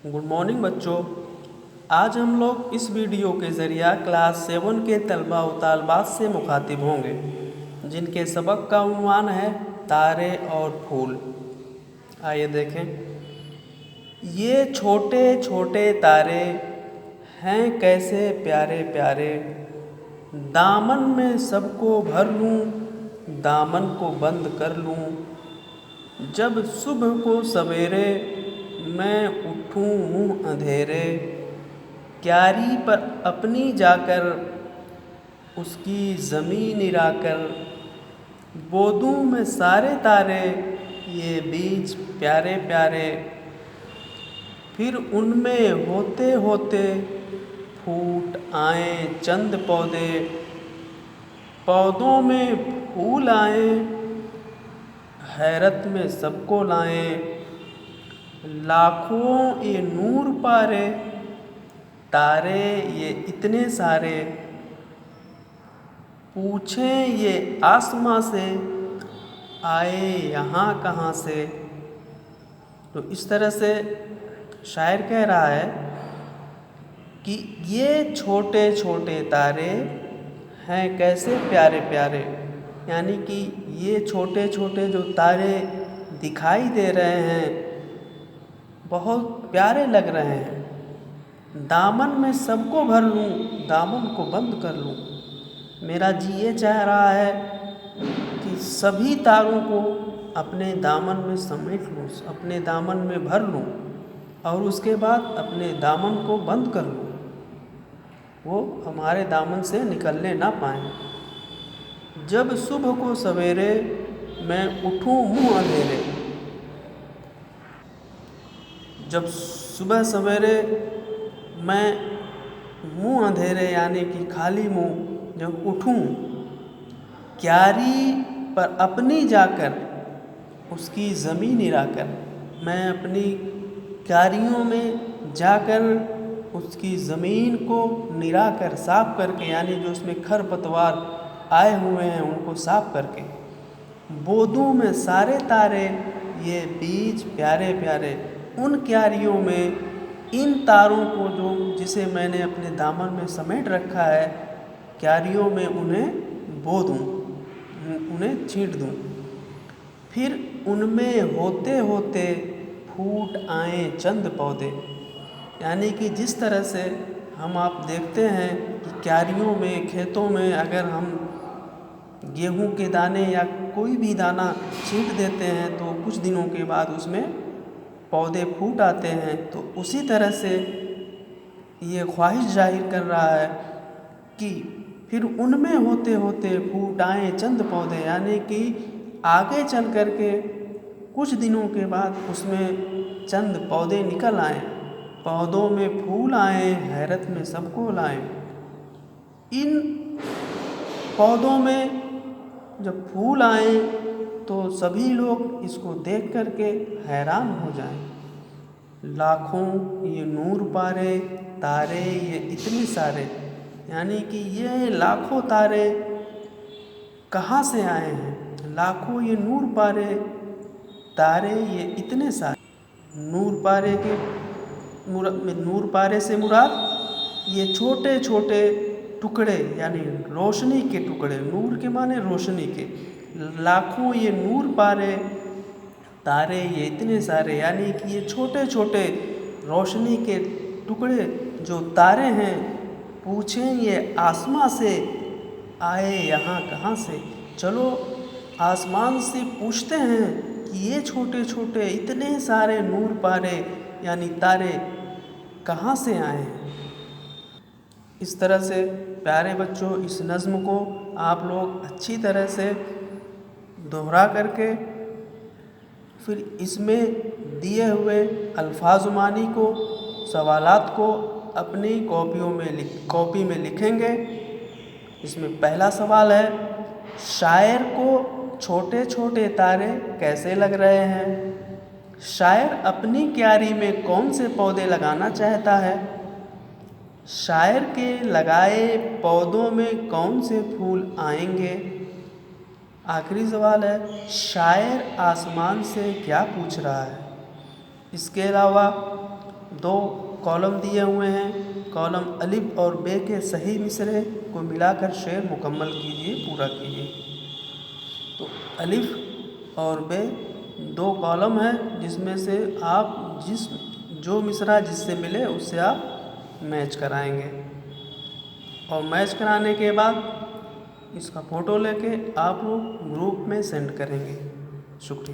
Good morning बच्चों। आज हम लोग इस वीडियो के ज़रिए क्लास 7 के तलबा व तालबात से मुखातिब होंगे जिनके सबक का उन्वान है तारे और फूल। आइए देखें। ये छोटे छोटे तारे हैं कैसे प्यारे प्यारे, दामन में सबको भर लूँ, दामन को बंद कर लूँ। जब सुबह को सवेरे मैं उठूँ मुँह अंधेरे, क्यारी पर अपनी जाकर उसकी ज़मीन इराकर, बो दूँ मैं सारे तारे ये बीज प्यारे प्यारे। फिर उनमें होते होते फूट आए चंद पौधे, पौधों में फूल आए हैरत में सबको लाएं। लाखों ये नूर पारे, तारे ये इतने सारे, पूछें ये आसमां से आए यहाँ कहाँ से। तो इस तरह से शायर कह रहा है कि ये छोटे छोटे तारे हैं कैसे प्यारे प्यारे, यानी कि ये छोटे छोटे जो तारे दिखाई दे रहे हैं बहुत प्यारे लग रहे हैं। दामन में सबको भर लूँ, दामन को बंद कर लूँ। मेरा जी ये चाह रहा है कि सभी तारों को अपने दामन में समेट लूँ, अपने दामन में भर लूँ और उसके बाद अपने दामन को बंद कर लूँ, वो हमारे दामन से निकलने ना पाएँ। जब सुबह को सवेरे मैं उठूँ मुँह अंधेरे, जब सुबह सवेरे मैं मुँह अंधेरे यानी कि खाली मुँह जब उठूँ, क्यारी पर अपनी जाकर उसकी ज़मीन इराकर, मैं अपनी क्यारियों में जाकर उसकी ज़मीन को निराकर साफ़ करके, यानी जो उसमें खरपतवार आए हुए हैं उनको साफ़ करके, बो दूँ मैं सारे तारे ये बीज प्यारे प्यारे। उन क्यारियों में इन तारों को जो जिसे मैंने अपने दामन में समेट रखा है, क्यारियों में उन्हें बो दूँ, उन्हें छींट दूँ। फिर उनमें होते होते फूट आए चंद पौधे, यानी कि जिस तरह से हम आप देखते हैं कि क्यारियों में खेतों में अगर हम गेहूं के दाने या कोई भी दाना छींट देते हैं तो कुछ दिनों के बाद उसमें पौधे फूट आते हैं। तो उसी तरह से ये ख्वाहिश जाहिर कर रहा है कि फिर उनमें होते होते फूट आए चंद पौधे, यानी कि आगे चल कर के कुछ दिनों के बाद उसमें चंद पौधे निकल आए, पौधों में फूल आए हैरत में सबको लाएं। इन पौधों में जब फूल आए तो सभी लोग इसको देख कर के हैरान हो जाएं। लाखों ये नूर पारे, तारे ये इतने सारे, यानी कि ये लाखों तारे कहाँ से आए हैं। लाखों ये नूर पारे, तारे ये इतने सारे। नूर पारे के नूर पारे से मुराद ये छोटे छोटे टुकड़े यानी रोशनी के टुकड़े, नूर के माने रोशनी के। लाखों ये नूर पारे, तारे ये इतने सारे, यानी कि ये छोटे छोटे रोशनी के टुकड़े जो तारे हैं, पूछें ये आसमां से आए यहाँ कहाँ से। चलो आसमान से पूछते हैं कि ये छोटे छोटे इतने सारे नूर पारे यानी तारे कहाँ से आए हैं। इस तरह से प्यारे बच्चों इस नज़्म को आप लोग अच्छी तरह से दोहरा करके फिर इसमें दिए हुए अल्फाज मानी को, सवालात को अपनी कॉपी में लिखेंगे। इसमें पहला सवाल है, शायर को छोटे छोटे तारे कैसे लग रहे हैं। शायर अपनी क्यारी में कौन से पौधे लगाना चाहता है। शायर के लगाए पौधों में कौन से फूल आएंगे। आखिरी सवाल है, शायर आसमान से क्या पूछ रहा है। इसके अलावा दो कॉलम दिए हुए हैं, कॉलम अलिफ और बे के सही मिसरे को मिलाकर शेर मुकम्मल कीजिए, पूरा कीजिए। तो अलिफ और बे दो कॉलम है, जिसमें से आप जो मिसरा जिससे मिले उससे आप मैच कराएंगे, और मैच कराने के बाद इसका फ़ोटो लेके आप लोग ग्रुप में सेंड करेंगे। शुक्रिया।